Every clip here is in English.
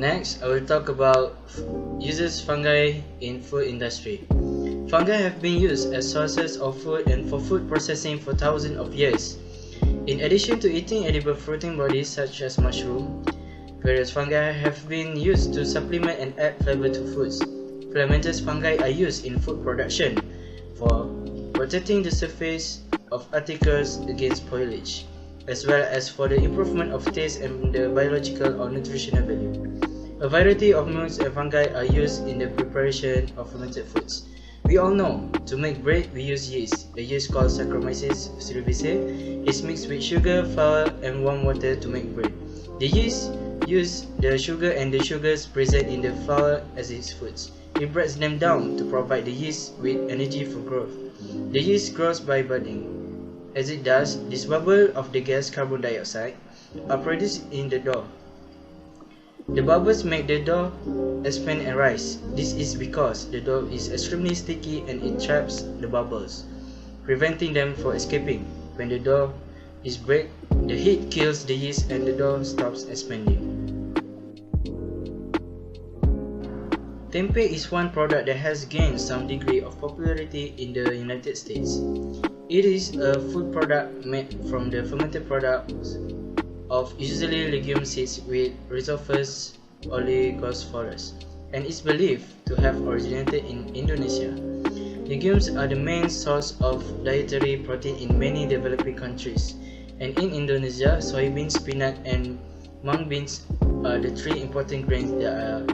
Next, I will talk about uses fungi in food industry. Fungi have been used as sources of food and for food processing for thousands of years. In addition to eating edible fruiting bodies such as mushroom, various fungi have been used to supplement and add flavor to foods. Filamentous fungi are used in food production for protecting the surface of articles against spoilage, as well as for the improvement of taste and the biological or nutritional value. A variety of molds and fungi are used in the preparation of fermented foods. We all know, to make bread we use yeast. A yeast called Saccharomyces cerevisiae is mixed with sugar, flour and warm water to make bread. The yeast use the sugar and the sugars present in the flour as its foods. It breaks them down to provide the yeast with energy for growth. The yeast grows by budding. As it does, this bubble of the gas carbon dioxide are produced in the dough. The bubbles make the dough expand and rise. This is because the dough is extremely sticky and it traps the bubbles, preventing them from escaping. When the dough is break, the heat kills the yeast and the dough stops expanding. Tempeh is one product that has gained some degree of popularity in the United States. It is a food product made from the fermented products of usually legume seeds with Rhizophus oligosporus, and is believed to have originated in Indonesia. Legumes are the main source of dietary protein in many developing countries, and in Indonesia, soybeans, peanut, and mung beans are the three important grains that are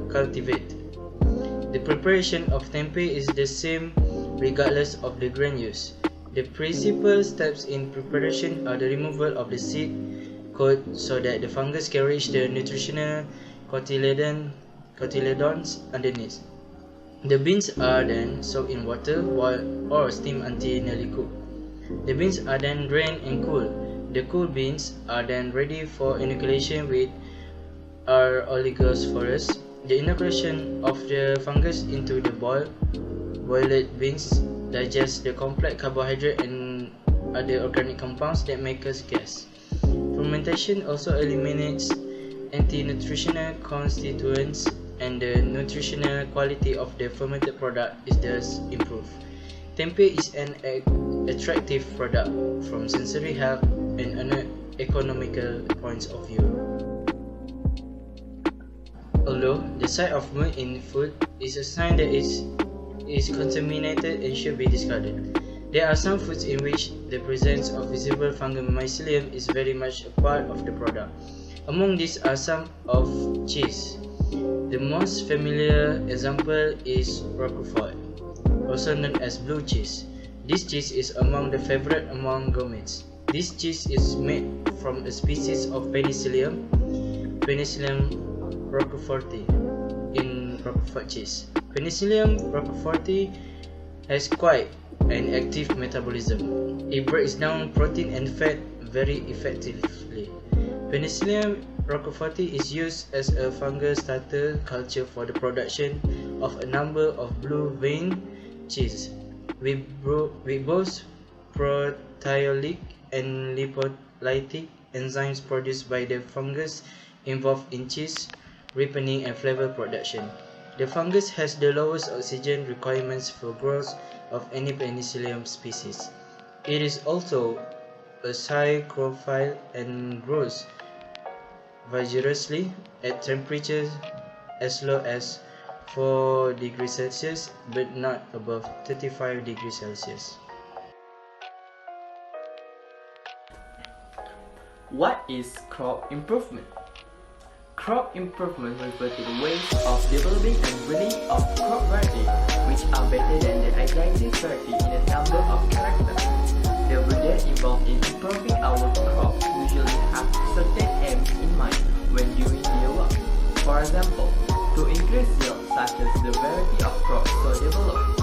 cultivated. The preparation of tempeh is the same regardless of the grain used. The principal steps in preparation are the removal of the seed coat so that the fungus can reach the nutritional cotyledons underneath. The beans are then soaked in water, boiled or steamed until nearly cooked. The beans are then drained and cooled. The cooled beans are then ready for inoculation with R. oligosporus. The inoculation of the fungus into the boiled beans digest the complex carbohydrate and other organic compounds that make us gas. Fermentation also eliminates anti-nutritional constituents, and the nutritional quality of the fermented product is thus improved. Tempeh is an attractive product from sensory health and economical points of view. Although the sight of mold in food is a sign that it is contaminated and should be discarded, there are some foods in which the presence of visible fungal mycelium is very much a part of the product. Among these are some of cheese. The most familiar example is Roquefort, also known as blue cheese. This cheese is among the favorite among gourmets. This cheese is made from a species of Penicillium roqueforti in Roquefort cheese. Penicillium roqueforti has quite an active metabolism. It breaks down protein and fat very effectively. Penicillium roqueforti is used as a fungal starter culture for the production of a number of blue vein cheese with both proteolytic and lipolytic enzymes produced by the fungus involved in cheese ripening and flavor production. The fungus has the lowest oxygen requirements for growth of any Penicillium species. It is also a psychrophile and grows vigorously at temperatures as low as 4 degrees Celsius but not above 35 degrees Celsius. What is crop improvement? Crop improvement refers to the ways of developing and breeding of crop variety which are better than the existing variety in a number of characters. The breeders involved in improving our crops usually have certain aims in mind when doing their work. For example, to increase yield such as the variety of crops so developed.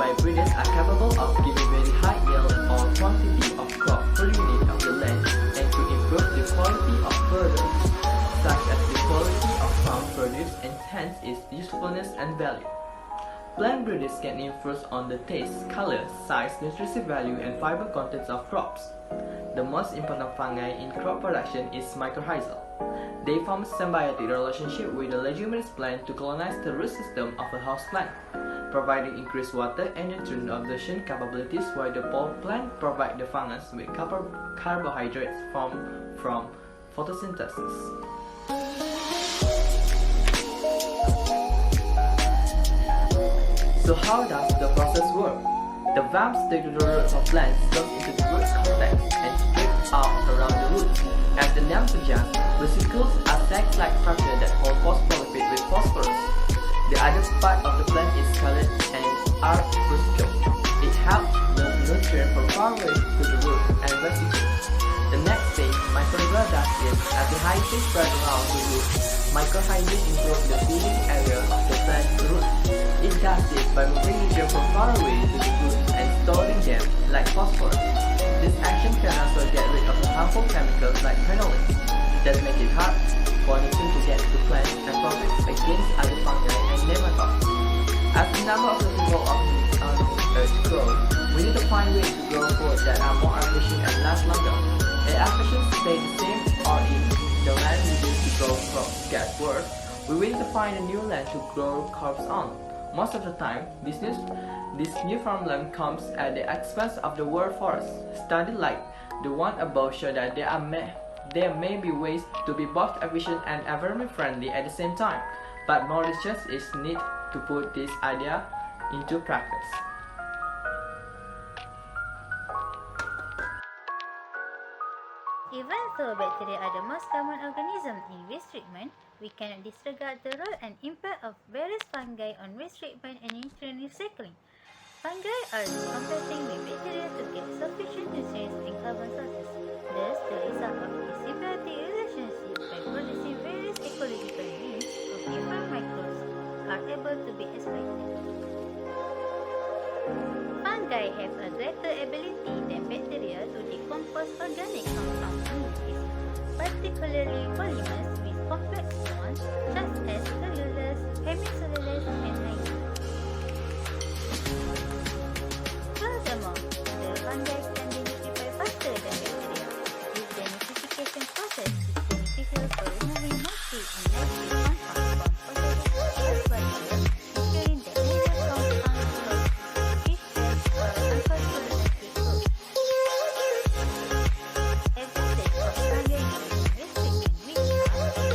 By breeders are capable of giving very high yield or quantity of crop per unit of the land and to improve the quality of produce, such as the quality of farm produce and hence its usefulness and value. Plant breeders can influence on the taste, color, size, nutritive value, and fiber contents of crops. The most important fungi in crop production is mycorrhizal. They form a symbiotic relationship with the leguminous plant to colonize the root system of a house plant, providing increased water and nutrient absorption capabilities, while the pulp plant provides the fungus with carbohydrates formed from photosynthesis. So how does the process work? The worms take the roots of plants, goes into the root cortex, and spread out around the roots. As the name suggests, vesicles are sac-like structures that hold phospholipid with phosphorus. The other part of the plant is colored and are crucial. It helps the nutrient from far away to the root and vesicles. The next thing mycorrhiza does is, as the hyphae spread around the root, mycorrhizae improve the feeding area of the plant's root. It does this by moving nutrients from far away to the root and storing them like phosphorus. This action can also get rid of the harmful chemicals like phenolate that make it hard for nutrients to get to plants and protect against other fungi and nematodes. As the number of the people of grow, we need to find ways to grow food that are more efficient and last longer. If efficiency stay the same, or if the land we use to grow crops gets worse, we will need to find a new land to grow crops on. Most of the time, this new farmland comes at the expense of the world forest. Studies like the one above show that there may be ways to be both efficient and environment friendly at the same time, but more research is needed to put this idea into practice. Even though bacteria are the most common organism in waste treatment, we cannot disregard the role and impact of various fungi on waste treatment and nutrient recycling. Fungi are competing with bacteria to get sufficient nutrients and carbon sources. Thus, the result of this symbiotic relationship by producing various ecological needs of different microbes are able to be exploited. Fungi have a greater ability than bacteria to decompose organic compounds in waste, particularly polymers with complex bonds such as cellulose, hemicellulose, and nylon. Furthermore, the fungi can be nitrified faster than bacteria. This denitrification process is beneficial for removing mostly inactive compounds from organic bacteria, ensuring that neither compound causes fish death or uncontrolled plastic growth. Advantage of fungi in waste treatment, which are: firstly,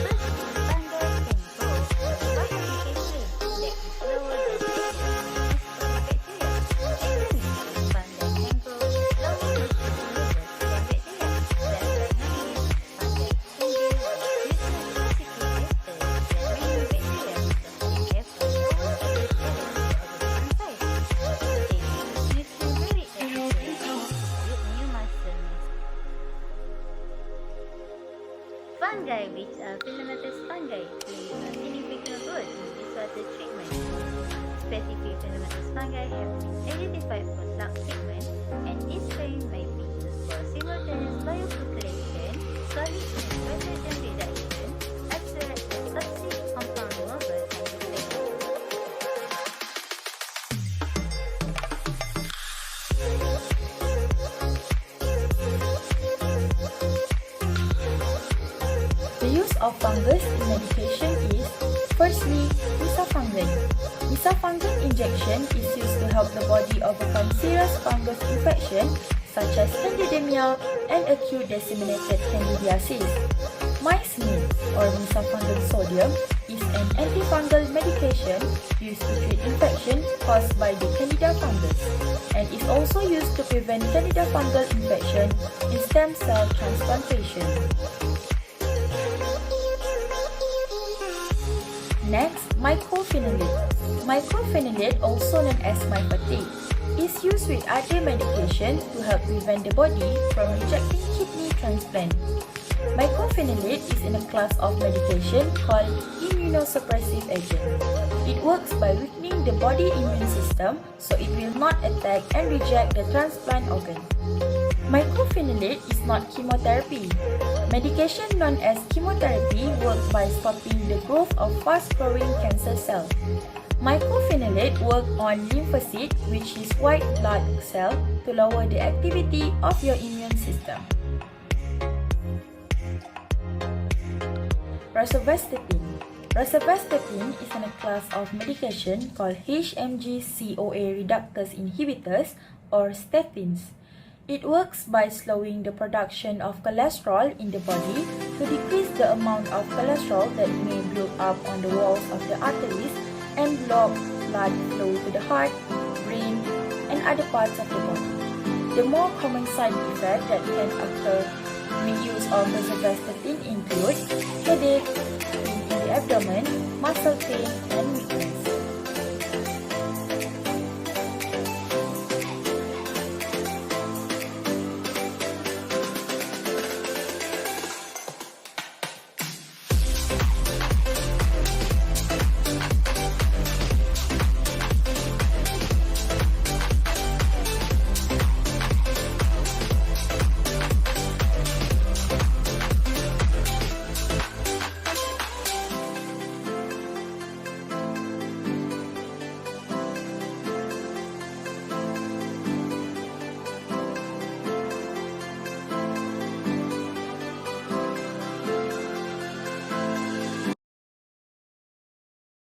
fungi can grow at a biological rate that is slower than bacteria. Secondly, fungi can grow at lower nutrient levels than bacteria. Whereas fungi can deal with nutrient scarcity faster than many bacteria because they have a lower surface area to organic size. They use nutrient very efficiently to build new muscle mass. Fungi, which are filamentous fungi, play a significant role in wastewater treatment. Specific filamentous fungi have been identified for slug treatment, and this strain may be used for simultaneous biofiltration, solid and nitrogen reduction, as well as toxic compound removal and recycling. The use of fungus in medication is, firstly, mycology. Mycology injection is used to help the body overcome serious fungus infection such as candidemia and acute disseminated candidiasis. Mycin, or mycophenol sodium, is an antifungal medication used to treat infection caused by the candida fungus, and is also used to prevent candida fungal infection in stem cell transplantation. Next, mycophenolate. Mycophenolate, also known as mypatate, is used with other medications to help prevent the body from rejecting kidney transplant. Mycophenolate is in a class of medication called immunosuppressive agent. It works by weakening the body immune system so it will not attack and reject the transplant organ. Mycophenolate is not chemotherapy. Medication known as chemotherapy works by stopping the growth of fast-growing cancer cells. Mycophenolate work on lymphocyte, which is white blood cell, to lower the activity of your immune system. Rosuvastatin. Rosuvastatin is in a class of medication called HMG-CoA reductase inhibitors or statins. It works by slowing the production of cholesterol in the body to decrease the amount of cholesterol that may build up on the walls of the arteries and block blood flow to the heart, brain, and other parts of the body. The more common side effects that can occur with use of rosuvastatin include headache, pain in the abdomen, muscle pain, and weakness.